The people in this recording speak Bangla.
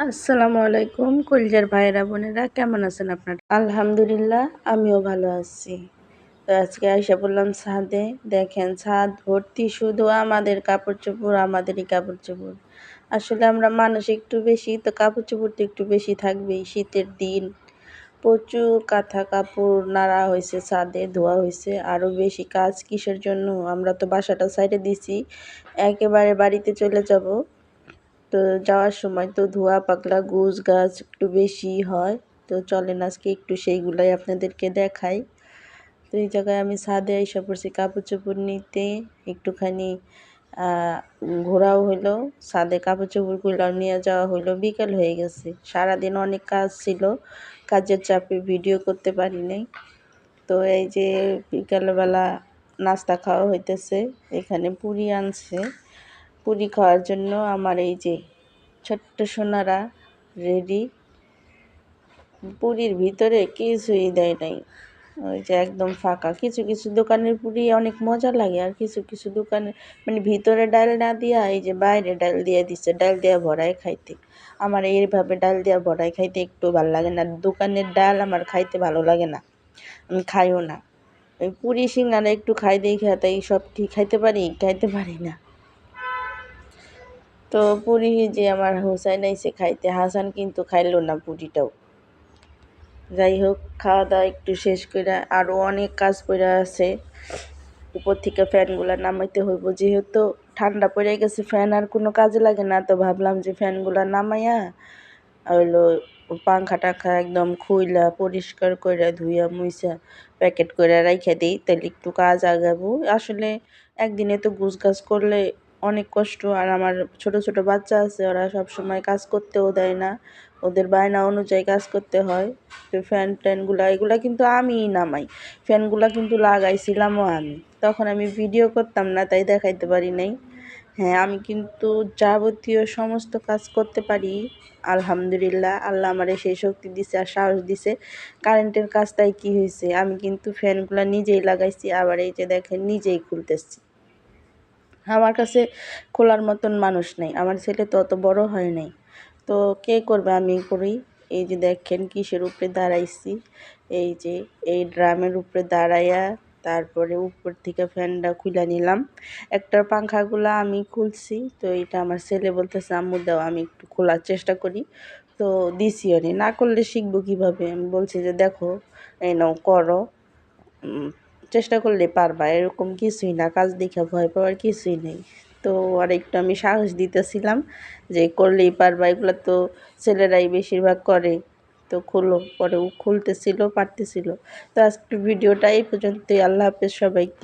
আসসালামু আলাইকুম কলিজার ভাইয়েরা বোনেরা, কেমন আছেন আপনারা? আলহামদুলিল্লাহ, আমিও ভালো আছি। তো আজকে আইসা বললাম ছাদে। দেখেন, ছাদ ভর্তি শুধু আমাদের কাপড় চোপড়, আমাদেরই কাপড় চোপড়। আসলে আমরা মানুষ একটু বেশি, তো কাপড় চোপড় তো একটু বেশি থাকবেই। শীতের দিন প্রচুর কাঁথা কাপড় নাড়া হয়েছে, ছাদে ধোয়া হয়েছে। আরও বেশি কাজ কিসের জন্য? আমরা তো বাসাটা সাইডে দিছি, একেবারে বাড়িতে চলে যাব। তো যাওয়ার সময় তো ধোয়া পাকলা গোছ গাছ একটু বেশি হয়। তো চলেন আজকে একটু সেইগুলাই আপনাদেরকে দেখাই। তো এই জায়গায় আমি ছাদে এসে পড়ছি কাপড় চোপড় নিতে। একটুখানি ঘোরাও হইলো, ছাদে কাপড় চোপড়গুলো নিয়ে যাওয়া হইলো। বিকেল হয়ে গেছে, সারাদিন অনেক কাজ ছিল, কাজের চাপে ভিডিও করতে পারি নাই। তো এই যে বিকালবেলা নাস্তা খাওয়া হইতেছে। এখানে পুরি আনছে, পুরি খাওয়ার জন্য আমার এই যে ছোট্ট সোনারা রেডি। পুরীর ভিতরে কিছুই দেয় নাই, ওই যে একদম ফাঁকা। কিছু কিছু দোকানের পুরি অনেক মজা লাগে, আর কিছু কিছু দোকানে মানে ভিতরে ডাল না দিয়া এই যে বাইরে ডাল দিয়ে দিচ্ছে, ডাল দিয়া ভরায় খাইতে। আমার এইভাবে ডাল দিয়া ভরায় খাইতে একটু ভালো লাগে না। দোকানের ডাল আমার খাইতে ভালো লাগে না, আমি খাইও না। ওই পুরি সিঙ্গারা একটু খাই দেখে তাই সব কি খাইতে পারি না। তো পুরি যে আমার হুসাইন আইসে খাইতে, হাসান কিন্তু খাইলো না পুরিটাও। যাই হোক, খাওয়া দাওয়া একটু শেষ করে আরও অনেক কাজ পড়ে আছে। উপর থেকে ফ্যানগুলো নামাইতে হইব, যেহেতু ঠান্ডা পড়ে গেছে, ফ্যান আর কোনো কাজে লাগে না। তো ভাবলাম যে ফ্যানগুলো নামাইয়া হইলো পাংখা টাংখা একদম খুইলা পরিষ্কার করে ধুইয়া মুইসা প্যাকেট করে রাইখা দিই, তাহলে একটু কাজ আগাবো। আসলে একদিনে তো গুছগাছ করলে অনেক কষ্ট। আর আমার ছোট ছোট বাচ্চা আছে, ওরা সব সময় কাজ করতেও দেয় না, ওদের বায়না অনুযায়ী কাজ করতে হয়। তো ফ্যান ট্যানগুলা এগুলা কিন্তু আমিই নামাই। ফ্যানগুলা কিন্তু লাগাইছিলামও আমি, তখন আমি ভিডিও করতাম না তাই দেখাইতে পারি নাই। হ্যাঁ, আমি কিন্তু যাবতীয় সমস্ত কাজ করতে পারি আলহামদুলিল্লাহ। আল্লাহ আমারে সেই শক্তি দিছে আর সাহস দিছে। কারেন্টের কাজটাই কি হয়েছে, আমি কিন্তু ফ্যানগুলা নিজেই লাগাইছি, আবার এই যে দেখেন নিজেই খুলতেছি। আমার কাছে খোলার মতন মানুষ নেই, আমার ছেলে তো অত বড় হয় নাই, তো কে করবে, আমি করি। এই যে দেখেন কিসের উপরে দাঁড়াইছি, এই যে এই ড্রামের উপরে দাঁড়াইয়া তারপরে উপর থেকে ফ্যানটা খুলে নিলাম। একটা পাংখাগুলা আমি খুলছি, তো এটা আমার ছেলে বলতেছে আম্মু দাও, আমি একটু খোলার চেষ্টা করি। তো দিছিও নি, না করলে শিখবো কীভাবে? আমি বলছি যে দেখো, এই নাও করো, চেষ্টা করলে পারবা, এরকম কিছুই না, কাজ দেখে ভয় পাওয়ার কিছুই নেই। তো আর একটু আমি সাহস দিতেছিলাম যে করলেই পারবা, এগুলো তো ছেলেরাই বেশিরভাগ করে। তো খুলো, পরে ও খুলতেছিল, পারতেছিল। তো আজকের ভিডিওটা এই পর্যন্তই। আল্লাহ হাফেজ সবাইকে।